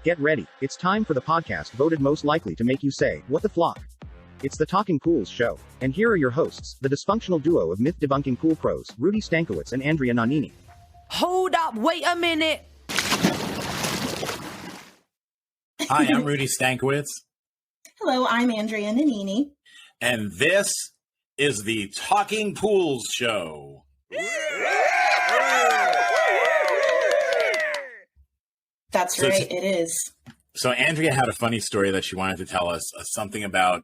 Get ready, it's time for the podcast voted most likely to make you say, what the flock? It's the Talking Pools show. And here are your hosts, the dysfunctional duo of myth-debunking pool pros, Rudy Stankiewicz and Andrea Nannini. Hold up, wait a minute. Hi, I'm Rudy Stankiewicz. Hello, I'm Andrea Nannini. And this is the Talking Pools show. That's right, it is. So Andrea had a funny story that she wanted to tell us, something about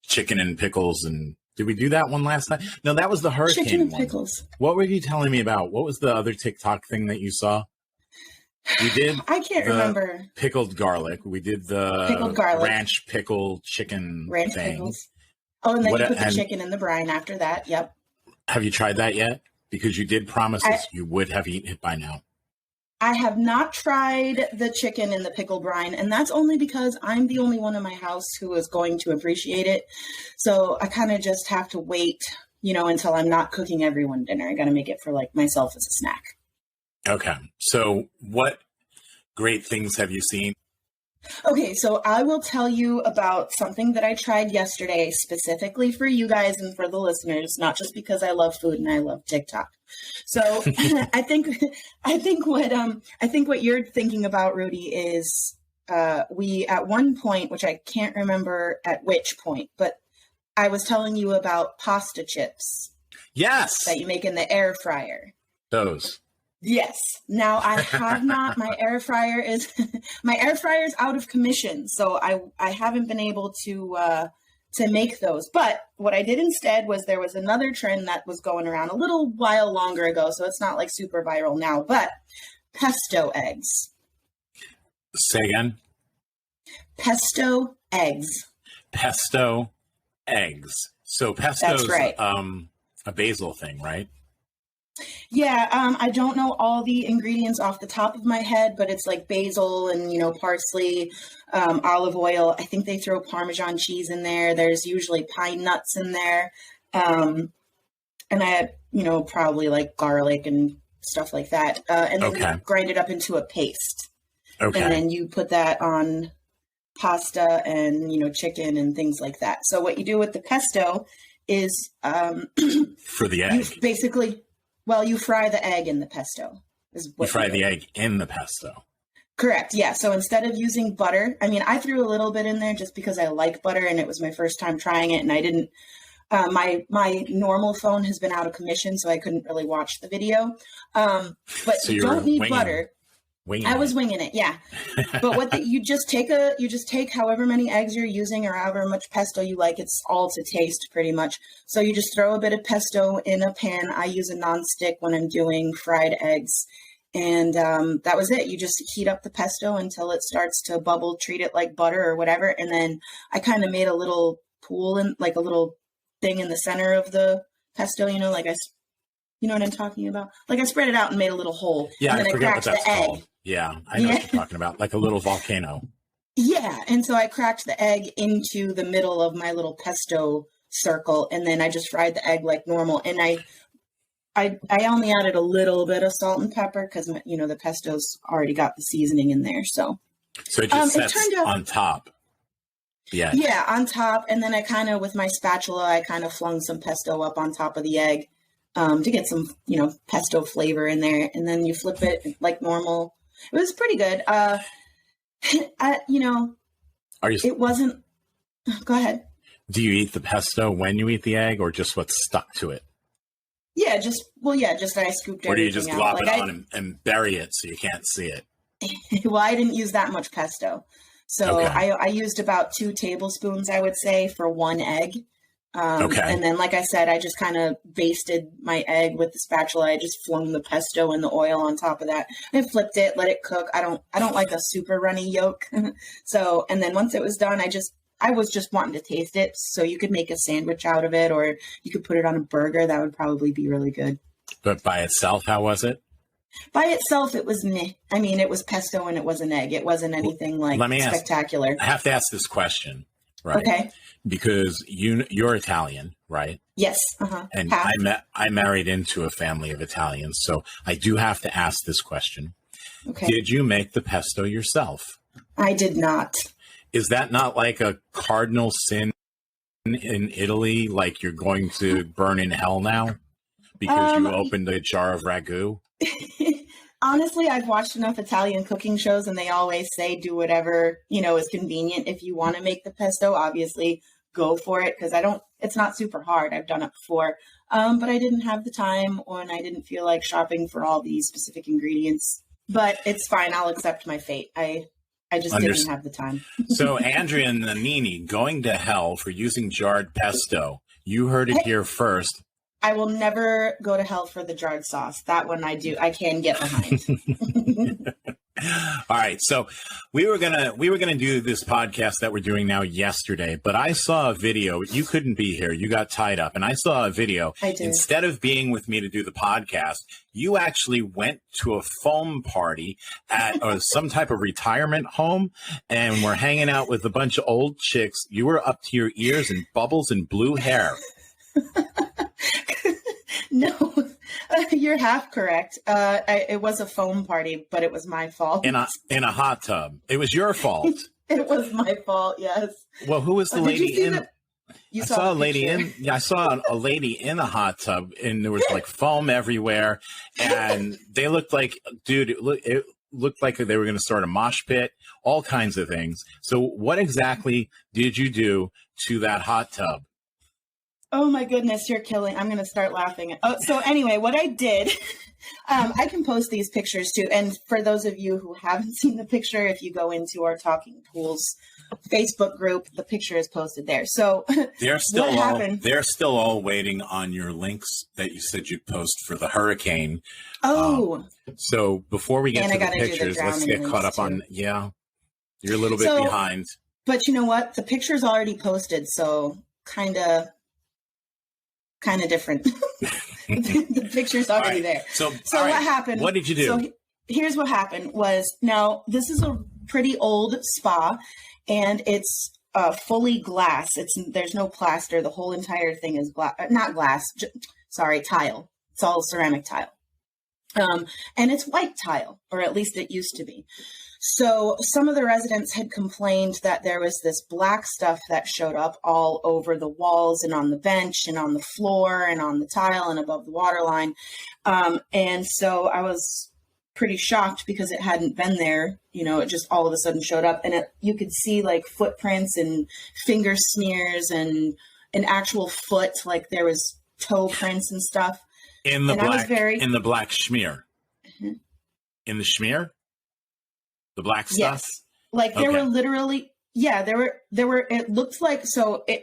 chicken and pickles. And did we do that one last night? No, that was the hurricane Chicken and one. pickles. What were you telling me about? What was the other TikTok thing that you saw? We did. I can't remember. Pickled garlic. We did the Pickled garlic. Ranch pickle chicken Ranch thing. pickles. Oh, and then you put the chicken in the brine after that. Yep. Have you tried that yet? Because you did promise us you would have eaten it by now. I have not tried the chicken in the pickle brine, and that's only because I'm the only one in my house who is going to appreciate it. So I kind of just have to wait, until I'm not cooking everyone dinner. I got to make it for myself as a snack. Okay. So what great things have you seen? Okay, so I will tell you about something that I tried yesterday specifically for you guys and for the listeners, not just because I love food and I love TikTok. So I think what you're thinking about, Rudy, is we at one point, which I can't remember at which point, but I was telling you about pasta chips. Yes. That you make in the air fryer. Those. Yes. Now I have not. My air fryer is out of commission, so I haven't been able to make those. But what I did instead was there was another trend that was going around a little while longer ago, so it's not super viral now. But pesto eggs. Say again. Pesto eggs. Pesto eggs. So pesto's right. A basil thing, right? Yeah, I don't know all the ingredients off the top of my head, but it's like basil and, parsley, olive oil. I think they throw Parmesan cheese in there. There's usually pine nuts in there. And I had, probably garlic and stuff like that. And then you grind it up into a paste. Okay. And then you put that on pasta and, chicken and things like that. So what you do with the pesto is... for the egg. You fry the egg in the pesto. You fry the egg in the pesto. Correct. Yeah. So instead of using butter, I threw a little bit in there just because I like butter and it was my first time trying it. And I didn't, my normal phone has been out of commission, so I couldn't really watch the video. But so you don't need butter. I was winging it. Yeah. But you just take however many eggs you're using or however much pesto you like. It's all to taste pretty much. So you just throw a bit of pesto in a pan. I use a nonstick when I'm doing fried eggs. And that was it. You just heat up the pesto until it starts to bubble, treat it like butter or whatever. And then I kind of made a little pool and a little thing in the center of the pesto, you know what I'm talking about? I spread it out and made a little hole. Yeah, and then I forget what that's called. Egg. Yeah, I know what you're talking about, like a little volcano. Yeah, and so I cracked the egg into the middle of my little pesto circle, and then I just fried the egg like normal. And I only added a little bit of salt and pepper because the pesto's already got the seasoning in there. So it just sets on top. Yeah. Yeah, on top, and then I kind of with my spatula flung some pesto up on top of the egg to get some pesto flavor in there, and then you flip it like normal. It was pretty good. It wasn't. Go ahead. Do you eat the pesto when you eat the egg, or just what's stuck to it? Yeah, just I scooped everything out. Or do you just glop it on and bury it so you can't see it? Well, I didn't use that much pesto. So I used about 2 tablespoons, I would say, for one egg. And then, like I said, I just kind of basted my egg with the spatula. I just flung the pesto and the oil on top of that. I flipped it, let it cook. I don't like a super runny yolk. So, and then once it was done, I was just wanting to taste it. So you could make a sandwich out of it, or you could put it on a burger. That would probably be really good. But by itself, how was it? By itself, it was meh. It was pesto and it was an egg. It wasn't anything spectacular. I have to ask this question, right? Okay. Because you're Italian, right? Yes. And I married into a family of Italians, so I do have to ask this question. Okay. Did you make the pesto yourself? I did not. Is that not like a cardinal sin in Italy? Like you're going to burn in hell now because you opened a jar of ragu? Honestly, I've watched enough Italian cooking shows and they always say do whatever, is convenient. If you want to make the pesto, obviously go for it because it's not super hard. I've done it before. But I didn't have the time and I didn't feel like shopping for all these specific ingredients. But it's fine. I'll accept my fate. I just didn't have the time. So Andrea and Nanini going to hell for using jarred pesto. You heard it here first. I will never go to hell for the jarred sauce. That one I can get behind. All right. So we were gonna do this podcast that we're doing now yesterday, but I saw a video. You couldn't be here. You got tied up. And I saw a video. I did. Instead of being with me to do the podcast, you actually went to a foam party at some type of retirement home and were hanging out with a bunch of old chicks. You were up to your ears in bubbles and blue hair. No, you're half correct. It was a foam party, but it was my fault. In a hot tub. It was your fault. It was my fault. Yes. Well, who was the lady in? I saw a lady in. Yeah, I saw a lady in a hot tub, and there was like foam everywhere, and they looked like, dude. It looked like they were going to start a mosh pit. All kinds of things. So, what exactly did you do to that hot tub? Oh my goodness, you're killing. I'm going to start laughing. Oh, so anyway, what I did, I can post these pictures too. And for those of you who haven't seen the picture, if you go into our Talking Pools Facebook group, the picture is posted there. So they're still all waiting on your links that you said you'd post for the hurricane. Oh. So before we get to the pictures, let's get caught up on, you're a little bit behind. But you know what? The picture's already posted. So kind of different. The picture's already there. So what happened? What did you do? So here's what happened was, now this is a pretty old spa and it's fully glass. There's no plaster. The whole entire thing is tile. It's all ceramic tile. And it's white tile, or at least it used to be. So some of the residents had complained that there was this black stuff that showed up all over the walls and on the bench and on the floor and on the tile and above the water line. And so I was pretty shocked because it hadn't been there. It just all of a sudden showed up, and you could see like footprints and finger smears and an actual foot, like there was toe prints and stuff. In the black schmear. Mm-hmm. In the schmear? The black stuff? Yes. Like there were literally, there were, it looked like,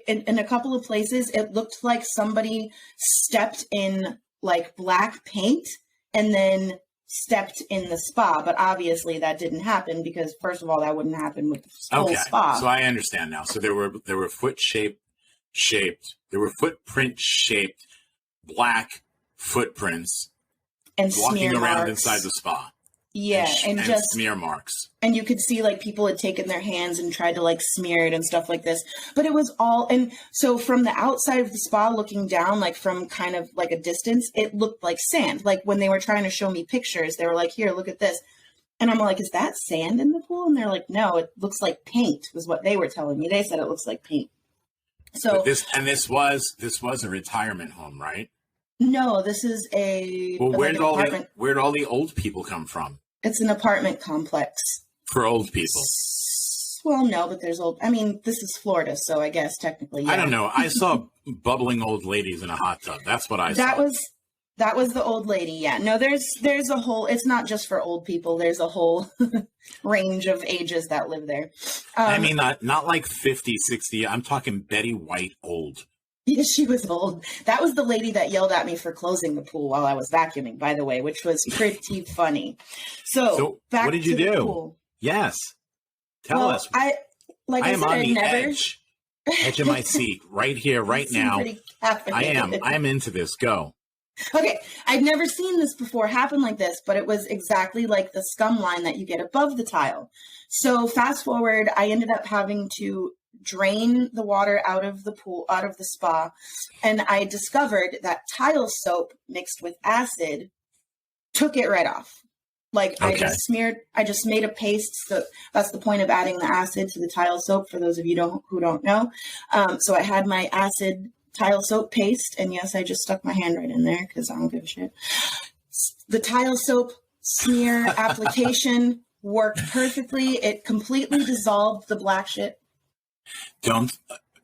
in a couple of places, it looked like somebody stepped in like black paint and then stepped in the spa. But obviously that didn't happen because first of all, that wouldn't happen with the whole spa. So I understand now. So there were footprint shaped black footprints and walking around marks inside the spa. Yeah, and just smear marks. And you could see like people had taken their hands and tried to like smear it and stuff like this. But it was all, and so from the outside of the spa looking down, like from kind of like a distance, it looked like sand. Like when they were trying to show me pictures, they were like, here, look at this. And I'm like, is that sand in the pool? And they're like, no, it looks like paint, was what they were telling me. They said it looks like paint. So this was a retirement home, right? No, this is a where'd all the old people come from? It's an apartment complex. For old people. Well, no, but there's old. I mean, this is Florida, so I guess technically. Yeah. I don't know. I saw bubbling old ladies in a hot tub. That's what I saw. That was the old lady. Yeah. No, there's a whole. It's not just for old people. There's a whole range of ages that live there. I mean, not like 50, 60. I'm talking Betty White old. Yeah, she was old. That was the lady that yelled at me for closing the pool while I was vacuuming, by the way, which was pretty funny. So back what did you do? Pool. Yes. Tell us. I am on the edge of my seat right here, right now. I am. I'm into this. Go. Okay. I'd never seen this before happen like this, but it was exactly like the scum line that you get above the tile. So fast forward, I ended up having to drain the water out of the pool, out of the spa. And I discovered that tile soap mixed with acid took it right off. Like Okay. I just made a paste. So that's the point of adding the acid to the tile soap for those of you who don't know. So I had my acid tile soap paste, and yes, I just stuck my hand right in there because I don't give a shit. The tile soap smear application worked perfectly. It completely dissolved the black shit.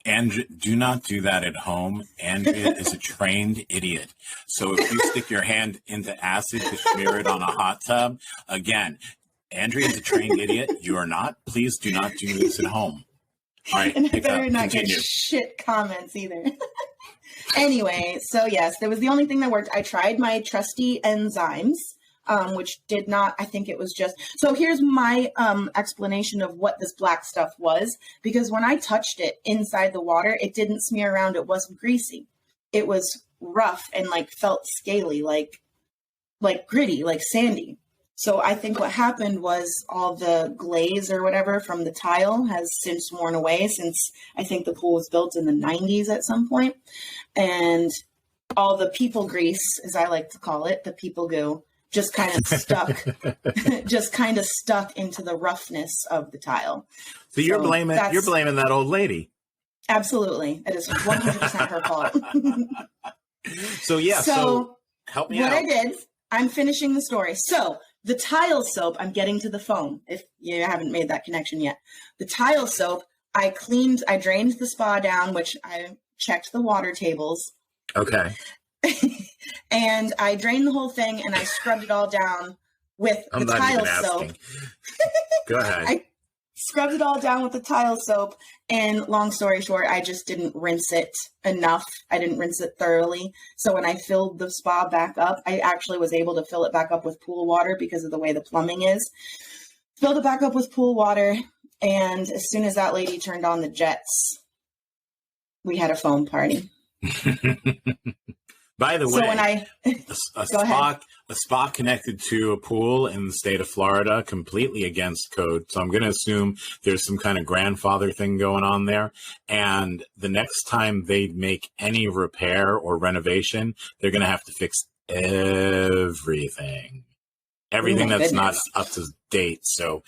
Andrea, do not do that at home. Andrea is a trained idiot. So if you stick your hand into acid to smear it on a hot tub, again, Andrea is a trained idiot. You are not. Please do not do this at home. All right, And I pick better up. not Continue. get shit comments either. Anyway, so yes, that was the only thing that worked. I tried my trusty enzymes, which did not, I think it was just, so here's my explanation of what this black stuff was, because when I touched it inside the water, it didn't smear around. It wasn't greasy. It was rough and like felt scaly, like gritty, like sandy. So I think what happened was all the glaze or whatever from the tile has since worn away, since I think the pool was built in the 90s at some point. And all the people grease, as I like to call it, the people goo, just kind of stuck, into the roughness of the tile. So you're blaming that old lady. Absolutely. It is 100% her fault. So yeah, so help me out. What I did, I'm finishing the story. So the tile soap, I'm getting to the foam, if you haven't made that connection yet. The tile soap, I drained the spa down, which I checked the water tables. Okay. And I drained the whole thing and I scrubbed it all down with the tile soap. Go ahead. I scrubbed it all down with the tile soap. And long story short, I just didn't rinse it enough. I didn't rinse it thoroughly. So when I filled the spa back up, I actually was able to fill it back up with pool water because of the way the plumbing is. Filled it back up with pool water. And as soon as that lady turned on the jets, we had a foam party. By the way, So when a spa connected to a pool in the state of Florida, completely against code. So I'm going to assume there's some kind of grandfather thing going on there. And the next time they make any repair or renovation, they're going to have to fix everything. Everything that's not up to date. So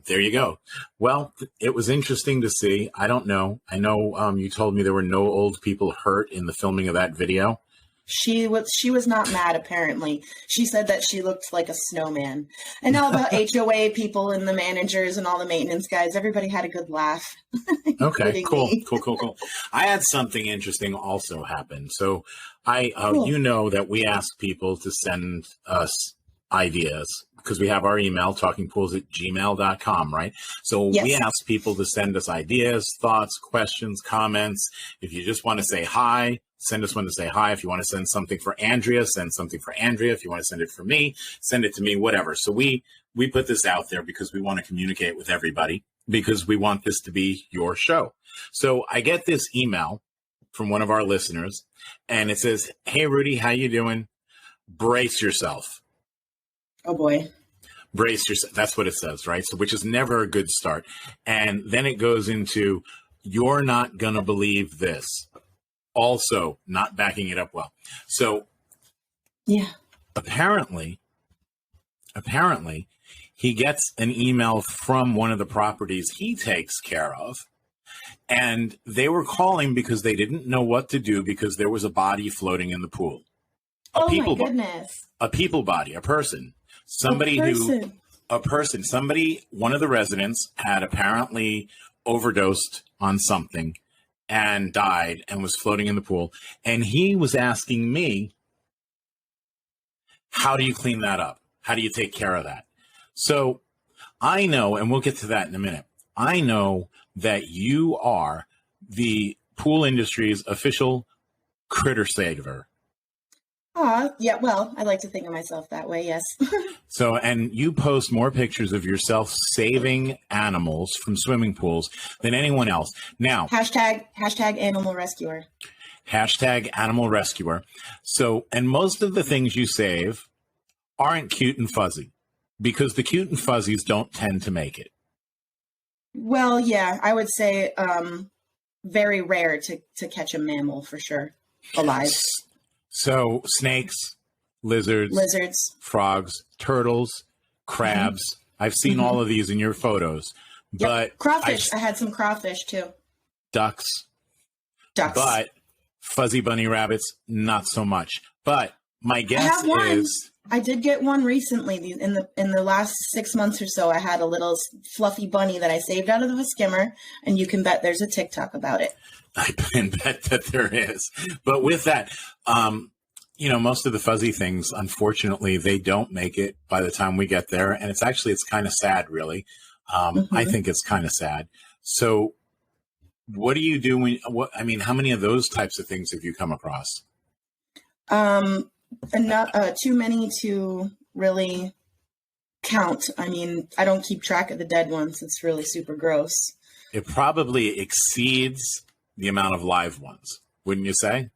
there you go. Well, it was interesting to see. I don't know. I know you told me there were no old people hurt in the filming of that video. She was not mad, apparently. She said that she looked like a snowman. And all the HOA people and the managers and all the maintenance guys, everybody had a good laugh. Okay, cool. I had something interesting also happen. So Cool. you know that we ask people to send us ideas because we have our email, talkingpools@gmail.com, right? So Yes. we ask people to send us ideas, thoughts, questions, comments. If you just want to say hi, send us one to say hi. If you want to send something for Andrea, send something for Andrea. If you want to send it for me, send it to me, whatever. So we put this out there because we want to communicate with everybody, because we want this to be your show. So I get this email from one of our listeners, and it says, "Hey, Rudy, how you doing? Brace yourself." Oh, boy. Brace yourself. That's what it says, right? So, which is never a good start. And then it goes into, "You're not going to believe this." Also, not backing it up well. So, Yeah. apparently, he gets an email from one of the properties he takes care of. And they were calling because they didn't know what to do because there was a body floating in the pool. Oh, my goodness. A people body, a person. One of the residents had apparently overdosed on something and died and was floating in the pool. And he was asking me, how do you clean that up? How do you take care of that? So I know, and we'll get to that in a minute, I know that you are the pool industry's official critter saver. Yeah, well, I like to think of myself that way, yes. So, and you post more pictures of yourself saving animals from swimming pools than anyone else. Now, Hashtag animal rescuer. Hashtag animal rescuer. So, and most of the things you save aren't cute and fuzzy because the cute and fuzzies don't tend to make it. Well, yeah, I would say very rare to catch a mammal for sure alive. So snakes, lizards, Lizards. frogs, turtles, crabs. I've seen all of these in your photos, but crawfish. I had some crawfish too. Ducks. But fuzzy bunny rabbits, not so much. But my guess is I did get one recently in the last 6 months or so. I had a little fluffy bunny that I saved out of a skimmer, and you can bet there's a TikTok about it. I can bet that there is. But with that, most of the fuzzy things, unfortunately, they don't make it by the time we get there. And it's kind of sad, really. I think it's kind of sad. So what do you do how many of those types of things have you come across? Not too many to really count. I mean, I don't keep track of the dead ones. It's really super gross. It probably exceeds the amount of live ones, wouldn't you say?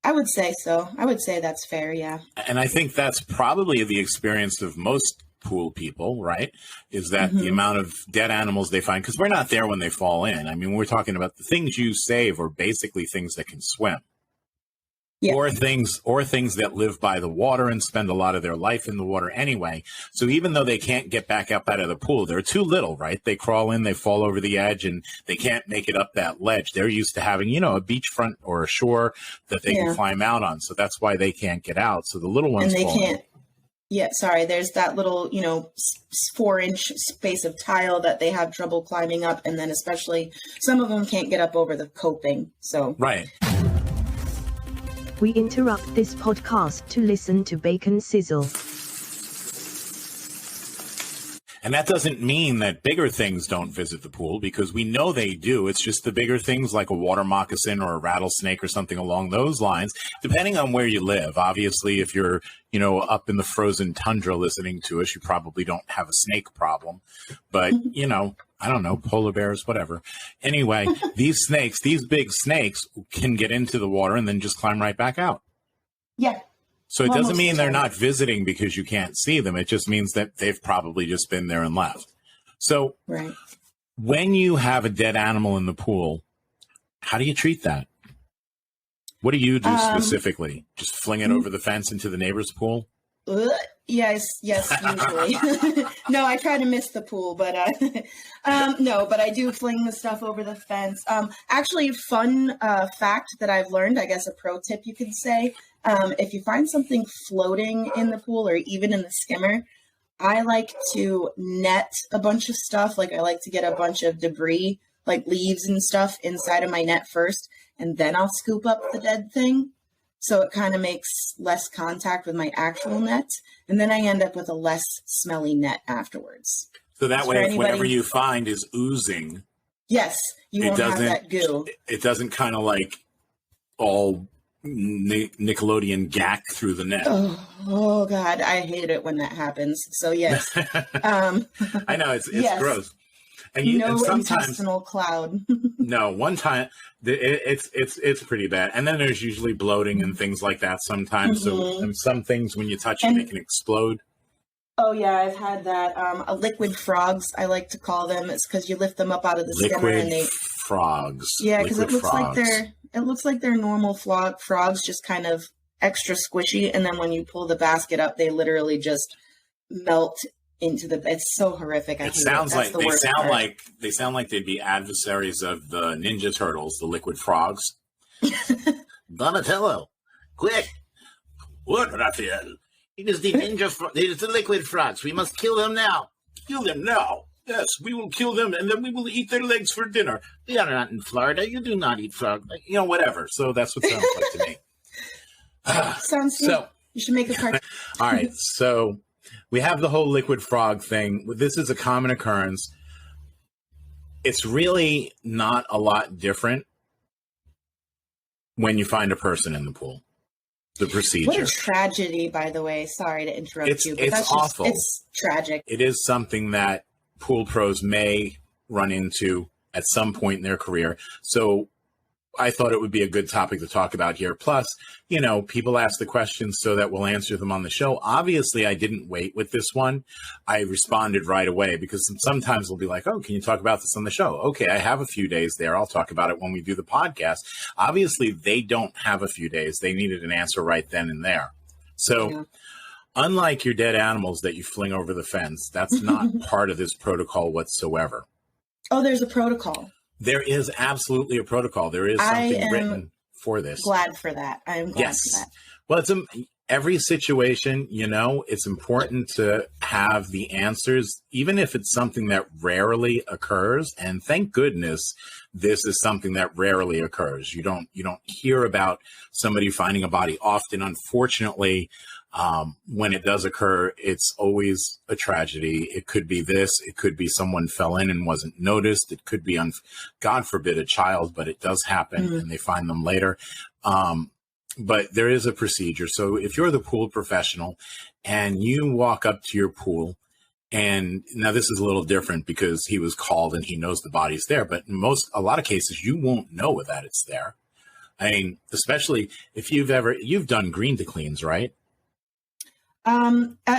I would say so. I would say that's fair, yeah. And I think that's probably the experience of most pool people, right? Is that the amount of dead animals they find, because we're not there when they fall in. I mean, we're talking about the things you save are basically things that can swim. Yeah. Or things that live by the water and spend a lot of their life in the water anyway. So even though they can't get back up out of the pool, they're too little, right? They crawl in, they fall over the edge, and they can't make it up that ledge. They're used to having, a beachfront or a shore that they can climb out on. So that's why they can't get out. So the little ones can't. Yeah, sorry. There's that little, 4-inch space of tile that they have trouble climbing up. And then especially some of them can't get up over the coping. So right. We interrupt this podcast to listen to Bacon Sizzle. And that doesn't mean that bigger things don't visit the pool, because we know they do. It's just the bigger things like a water moccasin or a rattlesnake or something along those lines, depending on where you live. Obviously, if you're, up in the frozen tundra listening to us, you probably don't have a snake problem. But, I don't know, polar bears, whatever. Anyway, these big snakes can get into the water and then just climb right back out. Yeah. So it doesn't mean they're not visiting because you can't see them. It just means that they've probably just been there and left. So when you have a dead animal in the pool, how do you treat that? What do you do specifically? Just fling it over the fence into the neighbor's pool? Yes, usually. No, I try to miss the pool, but no, but I do fling the stuff over the fence. Actually, fun fact that I've learned, I guess a pro tip you could say, if you find something floating in the pool or even in the skimmer, I like to net a bunch of stuff. Like I like to get a bunch of debris, like leaves and stuff inside of my net first, and then I'll scoop up the dead thing. So it kind of makes less contact with my actual net. And then I end up with a less smelly net afterwards. So that way, if whatever you find is oozing. Yes, you won't have that goo. It doesn't kind of like all Nickelodeon gack through the net. Oh God, I hate it when that happens. So yes. I know, it's gross. And sometimes intestinal cloud. No, one time it's pretty bad, and then there's usually bloating and things like that sometimes. So and some things when you touch them, they can explode. Oh yeah, I've had that. Liquid frogs, I like to call them. It's because you lift them up out of the skimmer and they frogs. Yeah, because it looks like they're normal frogs, just kind of extra squishy. And then when you pull the basket up, they literally just melt into the. It's so horrific. They sound like they'd be adversaries of the Ninja Turtles, the liquid frogs. Donatello, quick! What, Raphael? It is the it is the liquid frogs. We must kill them now. Kill them now. Yes, we will kill them, and then we will eat their legs for dinner. We are not in Florida. You do not eat frog. Whatever. So that's what sounds like to me. Sounds good. So you should make a cartoon. All right. So we have the whole liquid frog thing. This is a common occurrence. It's really not a lot different when you find a person in the pool. The procedure. What a tragedy, by the way. Sorry to interrupt you. But it's awful. It's tragic. It is something that pool pros may run into at some point in their career. So I thought it would be a good topic to talk about here. Plus, people ask the questions so that we'll answer them on the show. Obviously, I didn't wait with this one. I responded right away because sometimes we'll be like, oh, can you talk about this on the show? Okay, I have a few days there. I'll talk about it when we do the podcast. Obviously, they don't have a few days. They needed an answer right then and there. So Unlike your dead animals that you fling over the fence, that's not part of this protocol whatsoever. Oh, there's a protocol. There is absolutely a protocol. There is something written for this. Glad for that. I am glad for that. Well, every situation, it's important to have the answers, even if it's something that rarely occurs. And thank goodness this is something that rarely occurs. You don't hear about somebody finding a body. Often, unfortunately, when it does occur, it's always a tragedy. It could be this. It could be someone fell in and wasn't noticed. It could be, God forbid, a child, but it does happen and they find them later. But there is a procedure. So if you're the pool professional and you walk up to your pool, and now this is a little different because he was called and he knows the body's there, but in a lot of cases, you won't know that it's there. I mean, especially if you've done green to cleans, right?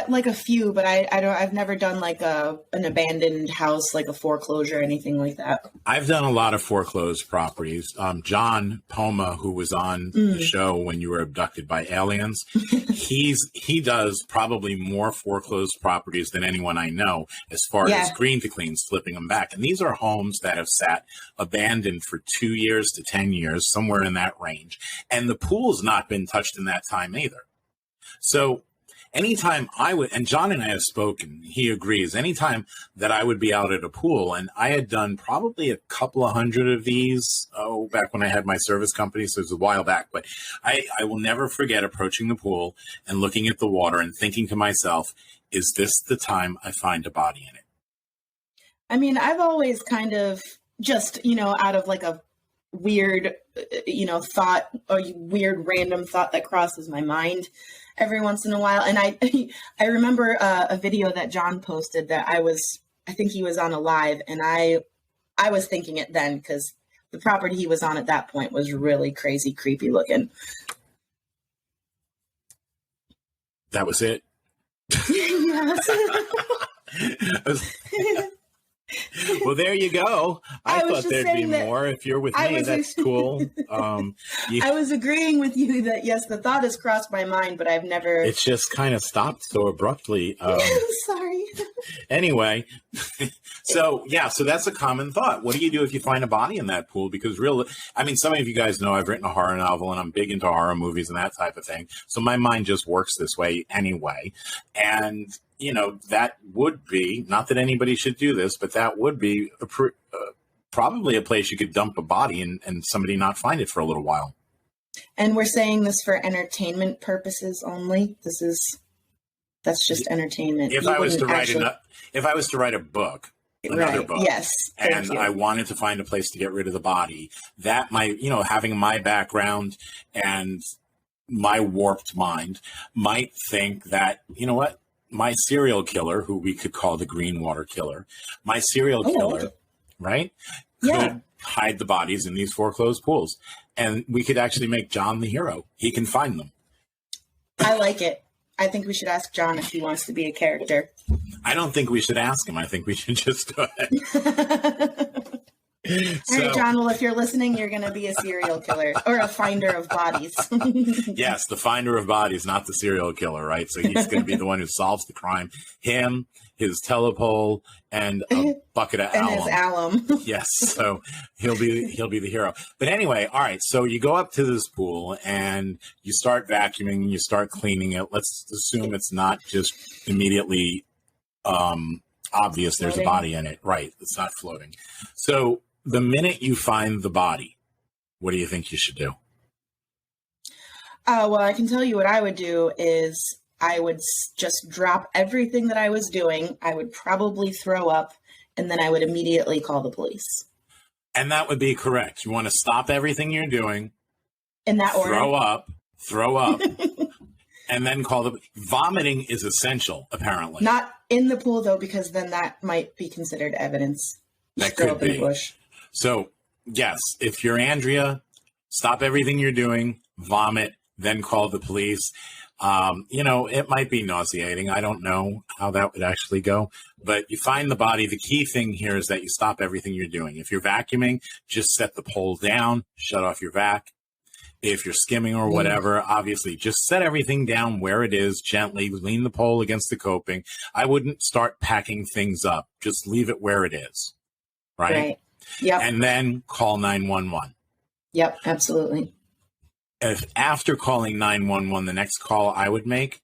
Like a few, but I've never done like an abandoned house, like a foreclosure or anything like that. I've done a lot of foreclosed properties. John Poma, who was on the show when you were abducted by aliens, he does probably more foreclosed properties than anyone I know as far as green to cleans, flipping them back. And these are homes that have sat abandoned for 2 years to 10 years, somewhere in that range. And the pool's not been touched in that time either. So anytime and John and I have spoken, he agrees, anytime that I would be out at a pool, and I had done probably a couple of hundred of these, back when I had my service company, so it was a while back, but I will never forget approaching the pool and looking at the water and thinking to myself, is this the time I find a body in it? I mean, I've always kind of just, out of like a weird, thought or weird random thought that crosses my mind every once in a while. And I remember a video that John posted that I think he was on a live, and I was thinking it then because the property he was on at that point was really crazy, creepy looking. That was it. Well, there you go. I thought there'd be more. If you're with me, that's cool. I was agreeing with you that, yes, the thought has crossed my mind, but I've never... It's just kind of stopped so abruptly. Sorry. Anyway, so that's a common thought. What do you do if you find a body in that pool? Because some of you guys know I've written a horror novel and I'm big into horror movies and that type of thing. So my mind just works this way anyway. And that would be, not that anybody should do this, but that would be probably a place you could dump a body and somebody not find it for a little while. And we're saying this for entertainment purposes only. That's just entertainment. If I was to write a book, another book, yes, and I wanted to find a place to get rid of the body, that might, having my background and my warped mind might think that, my serial killer, who we could call the green water killer, right, could hide the bodies in these foreclosed pools. And we could actually make John the hero. He can find them. I like it. I think we should ask John if he wants to be a character. I don't think we should ask him. I think we should just go ahead. All right, John, well, if you're listening, you're going to be a serial killer or a finder of bodies. Yes, the finder of bodies, not the serial killer, right? So he's going to be the one who solves the crime. Him, his telepole, and a bucket of alum. And his alum. Yes, so he'll be the hero. But anyway, all right, so you go up to this pool and you start vacuuming, you start cleaning it. Let's assume it's not just immediately obvious there's a body in it. Right, it's not floating. So the minute you find the body, what do you think you should do? Well, I can tell you what I would do is I would just drop everything that I was doing. I would probably throw up, and then I would immediately call the police. And that would be correct. You want to stop everything you're doing. In that order. Throw up, and then call the... Vomiting is essential, apparently. Not in the pool, though, because then that might be considered evidence. That could be. Bush. So, yes, if you're Andrea, stop everything you're doing, vomit, then call the police. It might be nauseating. I don't know how that would actually go. But you find the body. The key thing here is that you stop everything you're doing. If you're vacuuming, just set the pole down, shut off your vac. If you're skimming or whatever, obviously just set everything down where it is gently, lean the pole against the coping. I wouldn't start packing things up. Just leave it where it is. Right. Yep. And then call 911. Yep. Absolutely. If after calling 911, the next call I would make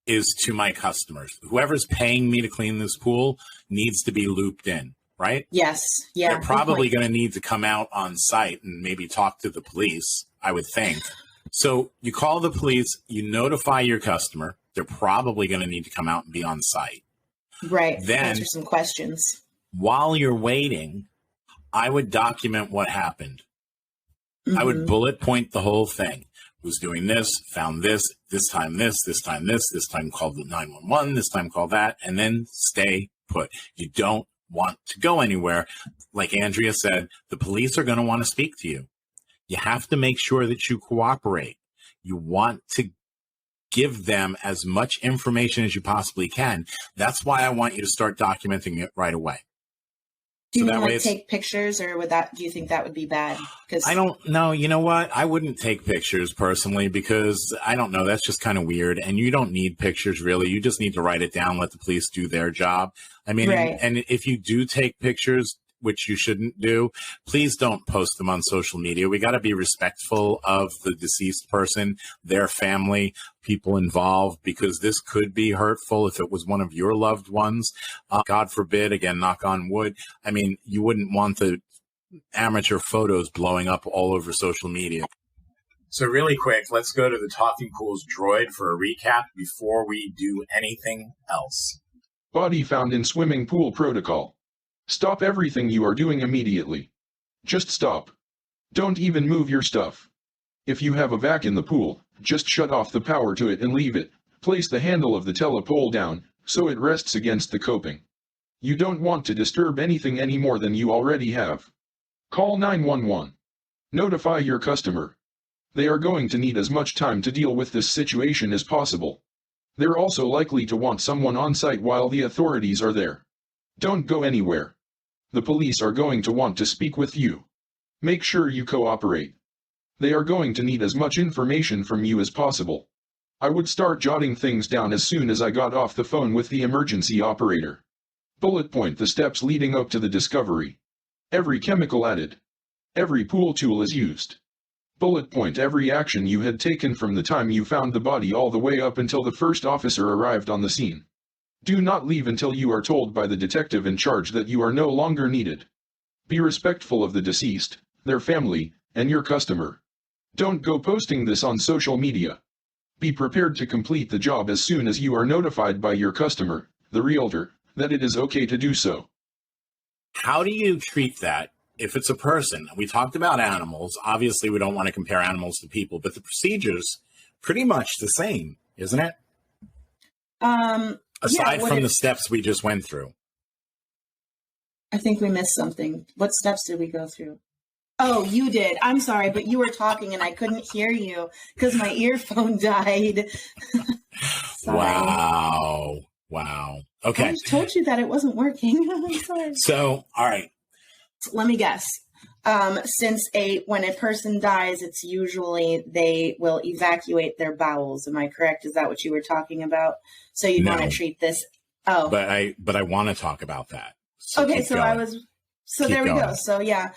is to my customers. Whoever's paying me to clean this pool needs to be looped in. Right? Yes. Yeah. They're probably going to need to come out on site and maybe talk to the police, I would think. So you call the police, you notify your customer. They're probably going to need to come out and be on site. Right. Then answer some questions. While you're waiting, I would document what happened. I would bullet point the whole thing. Who's doing this, found this time this time this time called 911, this time called that, and then stay put. You don't want to go anywhere. Like Andrea said, the police are going to want to speak to you. You have to make sure that you cooperate. You want to give them as much information as you possibly can. That's why I want you to start documenting it right away. Do you mean like take pictures, or do you think that would be bad? Because I don't know. You know what? I wouldn't take pictures personally, because I don't know. That's just kind of weird. And you don't need pictures, really. You just need to write it down, let the police do their job. I mean, right. and if you do take pictures, which you shouldn't do, please don't post them on social media. We got to be respectful of the deceased person, their family, people involved, because this could be hurtful if it was one of your loved ones. God forbid, again, knock on wood. I mean, you wouldn't want the amateur photos blowing up all over social media. So really quick, let's go to the Talking Pools droid for a recap before we do anything else. Body found in swimming pool protocol. Stop everything you are doing immediately. Just stop. Don't even move your stuff. If you have a vac in the pool, just shut off the power to it and leave it. Place the handle of the telepole down, so it rests against the coping. You don't want to disturb anything any more than you already have. Call 911. Notify your customer. They are going to need as much time to deal with this situation as possible. They're also likely to want someone on site while the authorities are there. Don't go anywhere. The police are going to want to speak with you. Make sure you cooperate. They are going to need as much information from you as possible. I would start jotting things down as soon as I got off the phone with the emergency operator. Bullet point the steps leading up to the discovery. Every chemical added. Every pool tool is used. Bullet point every action you had taken from the time you found the body all the way up until the first officer arrived on the scene. Do not leave until you are told by the detective in charge that you are no longer needed. Be respectful of the deceased, their family, and your customer. Don't go posting this on social media. Be prepared to complete the job as soon as you are notified by your customer, the realtor, that it is okay to do so. How do you treat that if it's a person? We talked about animals. Obviously, we don't want to compare animals to people, but the procedure's pretty much the same, isn't it? Aside from the steps we just went through. I think we missed something. What steps did we go through? Oh, you did. I'm sorry, but you were talking and I couldn't hear you because my earphone died. Wow. Okay. I told you that it wasn't working. I'm sorry. So, all right. Let me guess. When a person dies, it's usually they will evacuate their bowels. Am I correct? Is that what you were talking about? So you want to treat this? Oh, but I want to talk about that. So okay, so going. There we go. So yeah,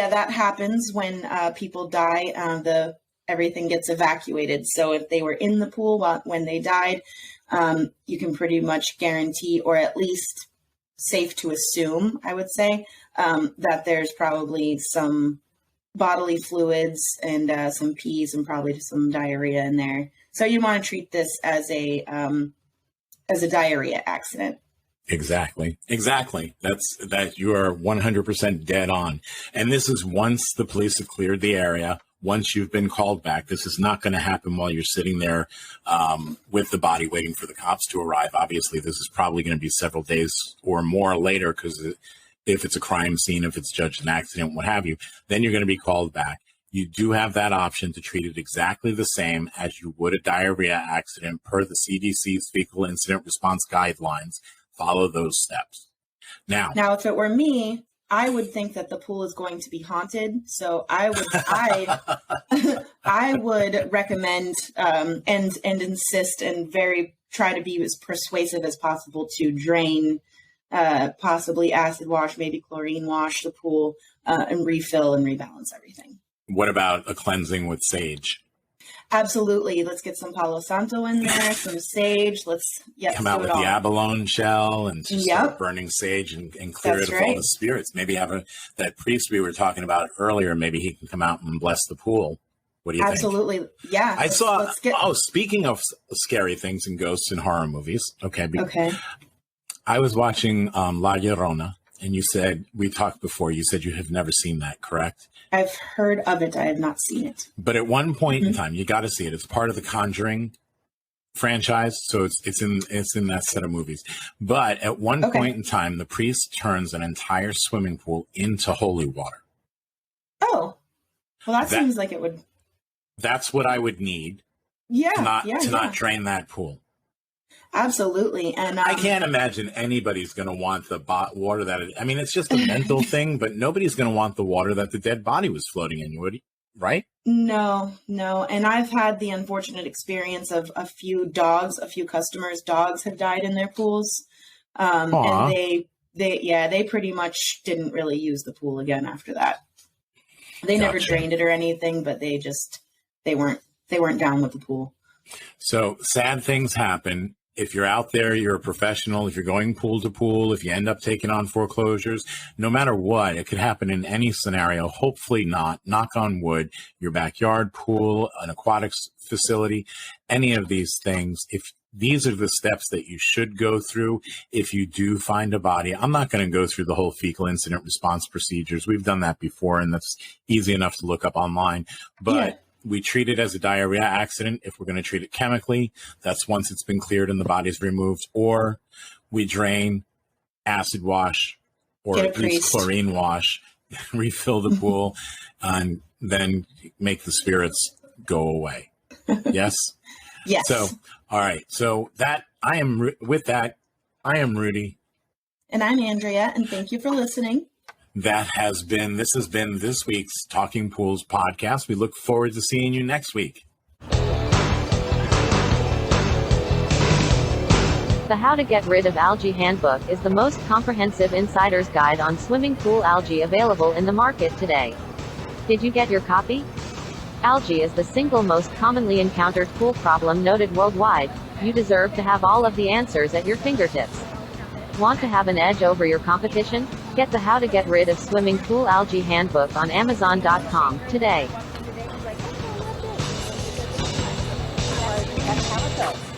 that happens when people die. Everything gets evacuated. So if they were in the pool when they died, you can pretty much guarantee, or at least safe to assume, I would say, that there's probably some bodily fluids and some pees and probably some diarrhea in there. So you want to treat this as a diarrhea accident. Exactly. That you are 100% dead on. And this is once the police have cleared the area, once you've been called back. This is not going to happen while you're sitting there with the body waiting for the cops to arrive. Obviously, this is probably going to be several days or more later, because if it's a crime scene, if it's judged an accident, what have you, then you're going to be called back. You do have that option to treat it exactly the same as you would a diarrhea accident per the CDC's fecal incident response guidelines. Follow those steps. Now, if it were me, I would think that the pool is going to be haunted. So I would recommend and insist and try to be as persuasive as possible to drain, possibly acid wash, maybe chlorine wash the pool, and refill and rebalance everything. What about a cleansing with sage? Absolutely. Let's get some Palo Santo in there, some sage. Come out with the abalone shell and just start burning sage and clear That's it of all the spirits. Maybe have that priest we were talking about earlier, maybe he can come out and bless the pool. What do you think? Absolutely. Yeah. Speaking of scary things and ghosts in horror movies. Okay. Okay. I was watching La Llorona, and we talked before, you said you have never seen that, correct? I've heard of it. I have not seen it. But at one point in time, you got to see it. It's part of the Conjuring franchise, so it's in that set of movies. But at one point in time, the priest turns an entire swimming pool into holy water. Oh, well, that seems like it would. That's what I would need. Yeah, to not drain that pool. Absolutely. And I can't imagine anybody's going to want the water it's just a mental thing, but nobody's going to want the water that the dead body was floating in, right? No. And I've had the unfortunate experience of a few customers' dogs have died in their pools. And they pretty much didn't really use the pool again after that. They never drained it or anything, but they weren't down with the pool. So sad things happen. If you're out there, you're a professional. If you're going pool to pool, if you end up taking on foreclosures, no matter what, it could happen in any scenario. Hopefully not. Knock on wood, your backyard pool, an aquatics facility, any of these things. If these are the steps that you should go through if you do find a body. I'm not going to go through the whole fecal incident response procedures. We've done that before, and that's easy enough to look up online. But we treat it as a diarrhea accident. If we're going to treat it chemically, that's once it's been cleared and the body's removed. Or we drain, acid wash, or at least chlorine wash, refill the pool, and then make the spirits go away. Yes? Yes. So, all right. So I am Rudy. And I'm Andrea, and thank you for listening. This has been this week's Talking Pools podcast. We look forward to seeing you next week. The How to Get Rid of Algae Handbook is the most comprehensive insider's guide on swimming pool algae available in the market today. Did you get your copy? Algae is the single most commonly encountered pool problem noted worldwide. You deserve to have all of the answers at your fingertips. Want to have an edge over your competition? Get the How to Get Rid of Swimming Pool Algae Handbook on Amazon.com today. That's how it goes.